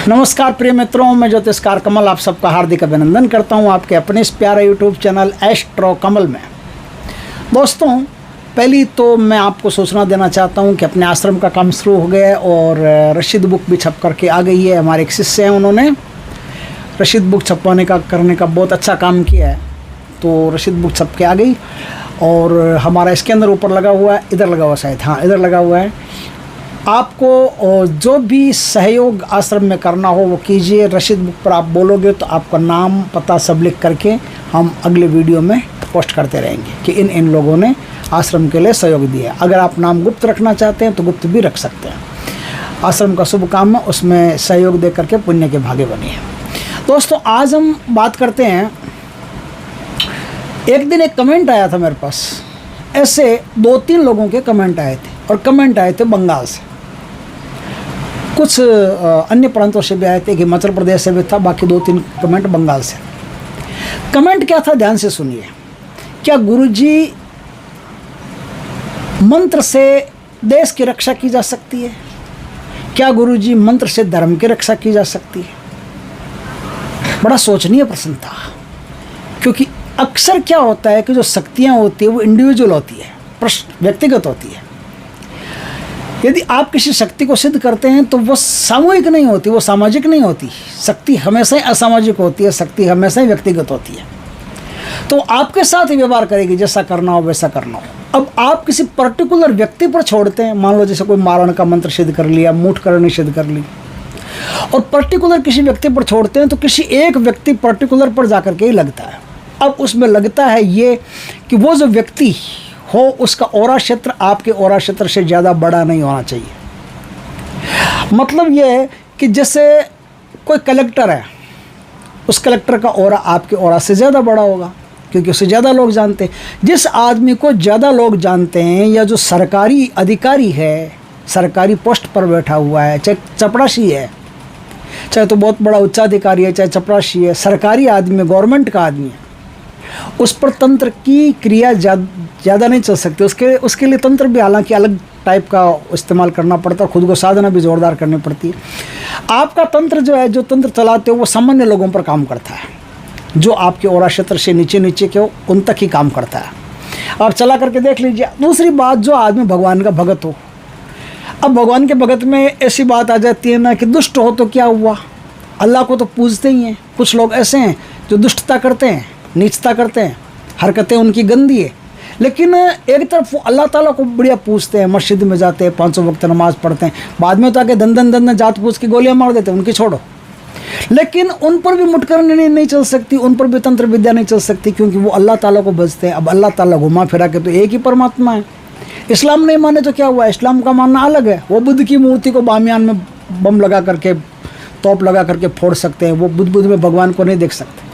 नमस्कार प्रिय मित्रों, मैं ज्योतिषकार कमल आप सबका हार्दिक अभिनंदन करता हूं आपके अपने इस प्यारे यूट्यूब चैनल एस्ट्रो कमल में। दोस्तों, पहली तो मैं आपको सूचना देना चाहता हूं कि अपने आश्रम का काम शुरू हो गया है और रशीद बुक भी छप करके आ गई है। हमारे एक शिष्य हैं, उन्होंने रशीद बुक छपवाने का करने का बहुत अच्छा काम किया है, तो रशीद बुक छप के आ गई। और हमारा इसके अंदर ऊपर लगा हुआ है, इधर लगा हुआ शायद, हाँ इधर लगा हुआ है। आपको जो भी सहयोग आश्रम में करना हो वो कीजिए। रशीद बुक पर आप बोलोगे तो आपका नाम पता सब लिख करके हम अगले वीडियो में पोस्ट करते रहेंगे कि इन लोगों ने आश्रम के लिए सहयोग दिया। अगर आप नाम गुप्त रखना चाहते हैं तो गुप्त भी रख सकते हैं। आश्रम का शुभ काम है, उसमें सहयोग दे करके पुण्य के भागी बनिए। दोस्तों, आज हम बात करते हैं, एक दिन एक कमेंट आया था मेरे पास, ऐसे 2-3 लोगों के कमेंट आए थे और कमेंट आए थे बंगाल से, कुछ अन्य प्रांतों से भी आए थे, हिमाचल प्रदेश से भी था, बाकी 2-3 कमेंट बंगाल से। कमेंट क्या था, ध्यान से सुनिए। क्या गुरुजी मंत्र से देश की रक्षा की जा सकती है? क्या गुरुजी मंत्र से धर्म की रक्षा की जा सकती है? बड़ा सोचनीय प्रश्न था, क्योंकि अक्सर क्या होता है कि जो शक्तियाँ होती है वो इंडिविजुअल होती है, व्यक्तिगत होती है। यदि आप किसी शक्ति को सिद्ध करते हैं तो वो सामूहिक नहीं होती, वो सामाजिक नहीं होती। शक्ति हमेशा ही असामाजिक होती है, शक्ति हमेशा ही व्यक्तिगत होती है। तो आपके साथ ही व्यवहार करेगी, जैसा करना हो वैसा करना हो। अब आप किसी पर्टिकुलर व्यक्ति पर छोड़ते हैं, मान लो जैसे कोई मारण का मंत्र सिद्ध कर लिया, मूठ करनी सिद्ध कर ली, और पर्टिकुलर किसी व्यक्ति पर छोड़ते हैं तो किसी एक व्यक्ति पर्टिकुलर पर जाकर के ही लगता है। अब उसमें लगता है ये कि वो जो व्यक्ति हो उसका ऑरा क्षेत्र आपके ऑरा क्षेत्र से ज़्यादा बड़ा नहीं होना चाहिए। मतलब ये है कि जैसे कोई कलेक्टर है, उस कलेक्टर का ऑरा आपके ऑरा से ज़्यादा बड़ा होगा, क्योंकि उसे ज़्यादा लोग जानते हैं। जिस आदमी को ज़्यादा लोग जानते हैं, या जो सरकारी अधिकारी है, सरकारी पोस्ट पर बैठा हुआ है, चाहे चपरासी है, चाहे तो बहुत बड़ा उच्चाधिकारी है, चाहे चपरासी है, सरकारी आदमी है, गवर्नमेंट का आदमी है, उस पर तंत्र की क्रिया ज़्यादा नहीं चल सकती। उसके लिए तंत्र भी हालांकि अलग टाइप का इस्तेमाल करना पड़ता है, खुद को साधना भी जोरदार करनी पड़ती है। आपका तंत्र जो है, जो तंत्र चलाते हो वो सामान्य लोगों पर काम करता है, जो आपके ऑरा क्षेत्र से नीचे के हो उन तक ही काम करता है। आप चला करके देख लीजिए। दूसरी बात, जो आदमी भगवान का भगत हो, अब भगवान के भगत में ऐसी बात आ जाती है ना कि दुष्ट हो तो क्या हुआ, अल्लाह को तो पूजते ही हैं। कुछ लोग ऐसे हैं जो दुष्टता करते हैं, नीचता करते हैं, हरकतें उनकी गंदी है, लेकिन एक तरफ वो अल्लाह ताला को बढ़िया पूछते हैं, मस्जिद में जाते हैं, 5 वक्त नमाज पढ़ते हैं, बाद में तो आके दन जात पूछ की गोलियां मार देते हैं, उनकी छोड़ो। लेकिन उन पर भी मुटकरनी नहीं चल सकती, उन पर भी तंत्र विद्या नहीं चल सकती, क्योंकि वो अल्लाह ताला को भजते हैं। अब अल्लाह ताला घुमा फिरा के तो एक ही परमात्मा है। इस्लाम नहीं माने तो क्या हुआ, इस्लाम का मानना अलग है। वो बुद्ध की मूर्ति को बामियान में बम लगा करके, तोप लगा करके फोड़ सकते हैं, वो बुद्ध में भगवान को नहीं देख सकते।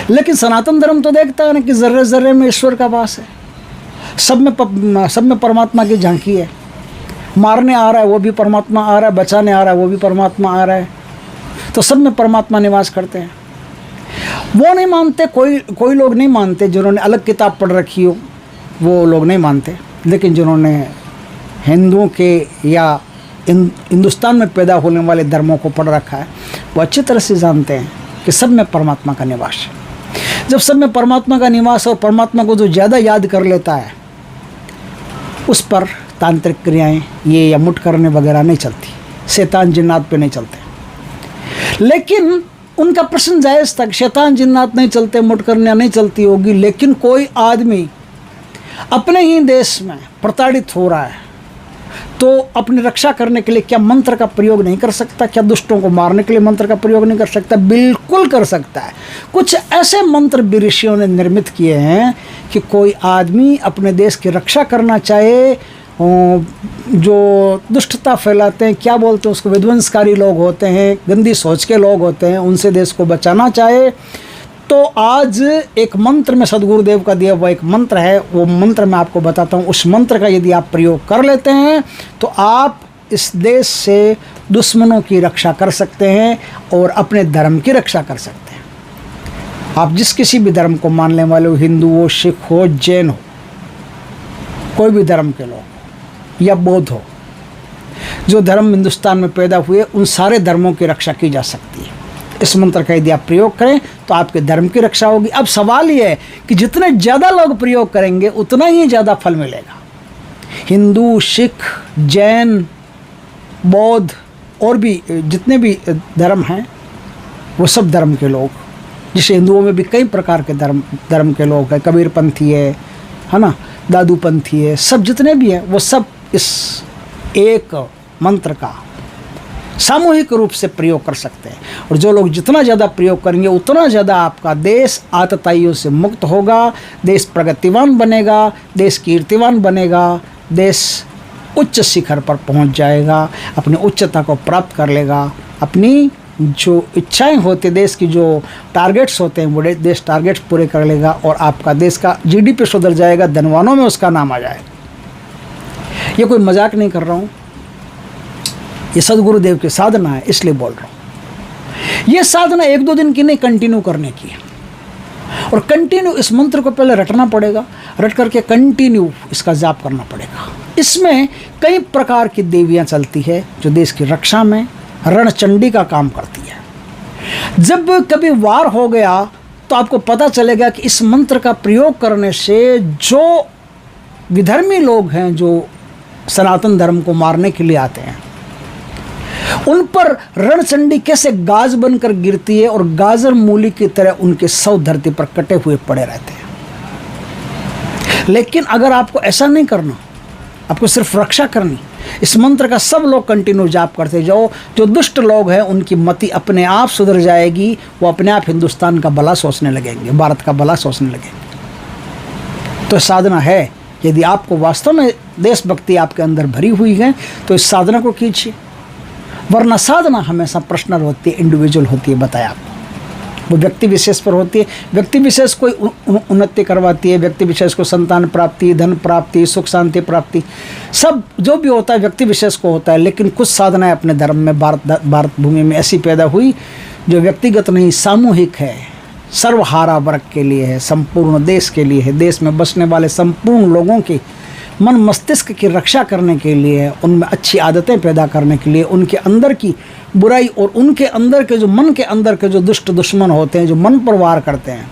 लेकिन सनातन धर्म तो देखता है ना कि जर्रे जर्रे में ईश्वर का वास है, सब में परमात्मा की झांकी है। मारने आ रहा है वो भी परमात्मा आ रहा है, बचाने आ रहा है वो भी परमात्मा आ रहा है, तो सब में परमात्मा निवास करते हैं। वो नहीं मानते, कोई लोग नहीं मानते, जिन्होंने अलग किताब पढ़ रखी हो वो लोग नहीं मानते। लेकिन जिन्होंने हिंदुओं के या हिंदुस्तान में पैदा होने वाले धर्मों को पढ़ रखा है, वो अच्छी तरह से जानते हैं कि सब में परमात्मा का निवास है। जब सब में परमात्मा का निवास और परमात्मा को जो ज़्यादा याद कर लेता है, उस पर तांत्रिक क्रियाएं ये या मुठ करने वगैरह नहीं चलती, शैतान जिन्नात पे नहीं चलते। लेकिन उनका प्रश्न जायज़ था कि शैतान जिन्नात नहीं चलते, मुठ करने नहीं चलती होगी, लेकिन कोई आदमी अपने ही देश में प्रताड़ित हो रहा है तो अपनी रक्षा करने के लिए क्या मंत्र का प्रयोग नहीं कर सकता? क्या दुष्टों को मारने के लिए मंत्र का प्रयोग नहीं कर सकता? बिल्कुल कर सकता है। कुछ ऐसे मंत्र भी ऋषियों ने निर्मित किए हैं कि कोई आदमी अपने देश की रक्षा करना चाहे, जो दुष्टता फैलाते हैं, क्या बोलते हैं उसको, विध्वंसकारी लोग होते हैं, गंदी सोच के लोग होते हैं, उनसे देश को बचाना चाहे, तो आज एक मंत्र में सदगुरुदेव का दिया हुआ एक मंत्र है, वो मंत्र मैं आपको बताता हूँ। उस मंत्र का यदि आप प्रयोग कर लेते हैं तो आप इस देश से दुश्मनों की रक्षा कर सकते हैं और अपने धर्म की रक्षा कर सकते हैं। आप जिस किसी भी धर्म को मानने वाले हो, हिंदू हो, सिख हो, जैन हो, कोई भी धर्म के लोग या बौद्ध हो, जो धर्म हिंदुस्तान में पैदा हुए उन सारे धर्मों की रक्षा की जा सकती है। इस मंत्र का यदि आप प्रयोग करें तो आपके धर्म की रक्षा होगी। अब सवाल ये है कि जितने ज़्यादा लोग प्रयोग करेंगे उतना ही ज़्यादा फल मिलेगा। हिंदू, सिख, जैन, बौद्ध और भी जितने भी धर्म हैं वो सब धर्म के लोग, जैसे हिंदुओं में भी कई प्रकार के धर्म के लोग हैं, कबीरपंथी है ना, दादूपंथी है, सब जितने भी हैं वो सब इस एक मंत्र का सामूहिक रूप से प्रयोग कर सकते हैं। और जो लोग जितना ज़्यादा प्रयोग करेंगे उतना ज़्यादा आपका देश आतताइयों से मुक्त होगा, देश प्रगतिवान बनेगा, देश कीर्तिवान बनेगा, देश उच्च शिखर पर पहुंच जाएगा, अपनी उच्चता को प्राप्त कर लेगा, अपनी जो इच्छाएं होती देश की, जो टारगेट्स होते हैं वो देश टारगेट्स पूरे कर लेगा और आपका देश का जीडीपी सुधर जाएगा, धनवानों में उसका नाम आ जाएगा। ये कोई मजाक नहीं कर रहा हूँ, ये सदगुरुदेव की साधना है, इसलिए बोल रहा हूँ। ये साधना 1-2 दिन की नहीं, कंटिन्यू करने की है। और कंटिन्यू इस मंत्र को पहले रटना पड़ेगा, रट करके कंटिन्यू इसका जाप करना पड़ेगा। इसमें कई प्रकार की देवियाँ चलती है जो देश की रक्षा में रणचंडी का काम करती है। जब कभी वार हो गया तो आपको पता चलेगा कि इस मंत्र का प्रयोग करने से जो विधर्मी लोग हैं, जो सनातन धर्म को मारने के लिए आते हैं, उन पर रणचंडी कैसे गाज बनकर गिरती है और गाजर मूली की तरह उनके शव धरती पर कटे हुए पड़े रहते हैं। लेकिन अगर आपको ऐसा नहीं करना, आपको सिर्फ रक्षा करनी, इस मंत्र का सब लोग कंटिन्यू जाप करते जाओ, जो दुष्ट लोग हैं उनकी मति अपने आप सुधर जाएगी, वो अपने आप हिंदुस्तान का भला सोचने लगेंगे, भारत का भला सोचने लगेंगे। तो साधना है, यदि आपको वास्तव में देशभक्ति आपके अंदर भरी हुई है तो इस साधना को कीजिए, वरना साधना हमेशा पर्सनल होती है, इंडिविजुअल होती है। बताया आपको, वो व्यक्ति विशेष पर होती है, व्यक्ति विशेष को उन्नति करवाती है, व्यक्ति विशेष को संतान प्राप्ति, धन प्राप्ति, सुख शांति प्राप्ति, सब जो भी होता है व्यक्ति विशेष को होता है। लेकिन कुछ साधनाएं अपने धर्म में भारत भूमि में ऐसी पैदा हुई जो व्यक्तिगत नहीं, सामूहिक है, सर्वहारा वर्ग के लिए है, संपूर्ण देश के लिए है, देश में बसने वाले संपूर्ण लोगों की मन मस्तिष्क की रक्षा करने के लिए, उनमें अच्छी आदतें पैदा करने के लिए, उनके अंदर की बुराई और उनके अंदर के जो मन के अंदर के जो दुष्ट दुश्मन होते हैं, जो मन पर वार करते हैं,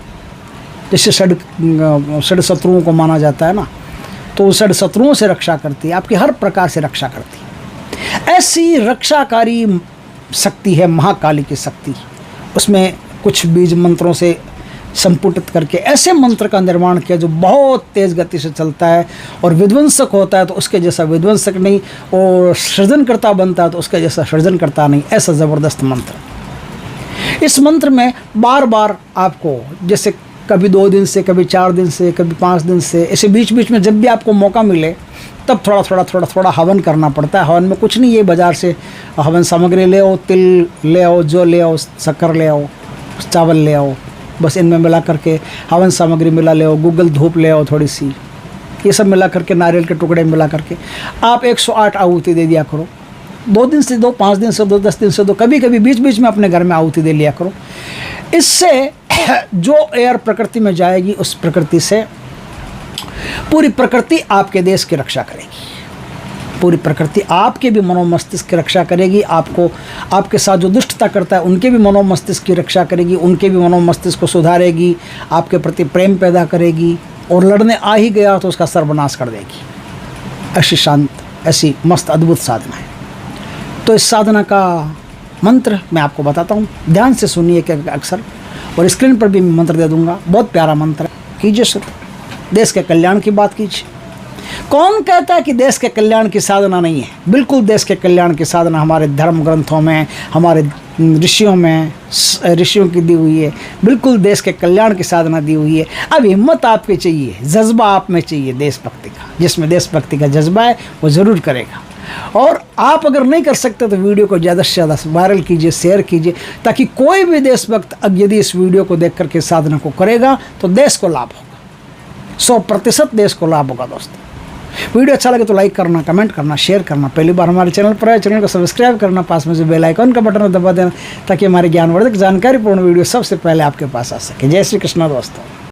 जैसे षड शत्रुओं को माना जाता है ना, तो षड शत्रुओं से रक्षा करती है, आपकी हर प्रकार से रक्षा करती है। ऐसी रक्षाकारी शक्ति है महाकाली की शक्ति। उसमें कुछ बीज मंत्रों से संपुटित करके ऐसे मंत्र का निर्माण किया जो बहुत तेज़ गति से चलता है और विध्वंसक होता है तो उसके जैसा विध्वंसक नहीं, और सृजनकर्ता बनता है तो उसके जैसा सृजनकर्ता नहीं। ऐसा ज़बरदस्त मंत्र। इस मंत्र में बार बार आपको, जैसे कभी 2 दिन से, कभी 4 दिन से, कभी 5 दिन से, ऐसे बीच बीच में जब भी आपको मौका मिले तब थोड़ा हवन करना पड़ता है। हवन में कुछ नहीं, ये बाज़ार से हवन सामग्री ले आओ, तिल ले आओ, जौ ले आओ, शक्कर ले आओ, चावल ले आओ, बस इनमें मिला करके हवन सामग्री मिला ले आओ, गूगल धूप ले आओ थोड़ी सी, ये सब मिला करके, नारियल के टुकड़े मिला करके आप 108 आहुति दे दिया करो। 2 दिन से दो, 5 दिन से दो, 10 दिन से दो, कभी कभी बीच बीच में अपने घर में आहुति दे लिया करो। इससे जो एयर प्रकृति में जाएगी उस प्रकृति से पूरी प्रकृति आपके देश की रक्षा करेगी, पूरी प्रकृति आपके भी मनोमस्तिष्क की रक्षा करेगी, आपको आपके साथ जो दुष्टता करता है उनके भी मनोमस्तिष्क की रक्षा करेगी, उनके भी मनोमस्तिष्क को सुधारेगी, आपके प्रति प्रेम पैदा करेगी, और लड़ने आ ही गया तो उसका सर्वनाश कर देगी। ऐसी शांत, ऐसी मस्त अद्भुत साधना है। तो इस साधना का मंत्र मैं आपको बताता हूँ, ध्यान से सुनिए एक अक्षर, और स्क्रीन पर भी मैं मंत्र दे दूँगा। बहुत प्यारा मंत्र है, कीजिए शुरू। देश के कल्याण की बात कीजिए। कौन कहता है कि देश के कल्याण की साधना नहीं है? बिल्कुल देश के कल्याण की साधना हमारे धर्म ग्रंथों में, हमारे ऋषियों में, ऋषियों की दी हुई है। बिल्कुल देश के कल्याण की साधना दी हुई है। अब हिम्मत आपके चाहिए, जज्बा आप में चाहिए देशभक्ति का। जिसमें देशभक्ति का जज्बा है वो ज़रूर करेगा। और आप अगर नहीं कर सकते तो वीडियो को ज़्यादा से ज़्यादा वायरल कीजिए, शेयर कीजिए, ताकि कोई भी देशभक्त यदि इस वीडियो को देख करके साधना को करेगा तो देश को लाभ होगा, 100% देश को लाभ होगा। दोस्तों, वीडियो अच्छा लगे तो लाइक करना, कमेंट करना, शेयर करना। पहली बार हमारे चैनल पर है, चैनल को सब्सक्राइब करना, पास में जो बेल आइकन का बटन दबा देना, ताकि हमारी ज्ञानवर्धक जानकारीपूर्ण वीडियो सबसे पहले आपके पास आ सके। जय श्री कृष्ण दोस्तों।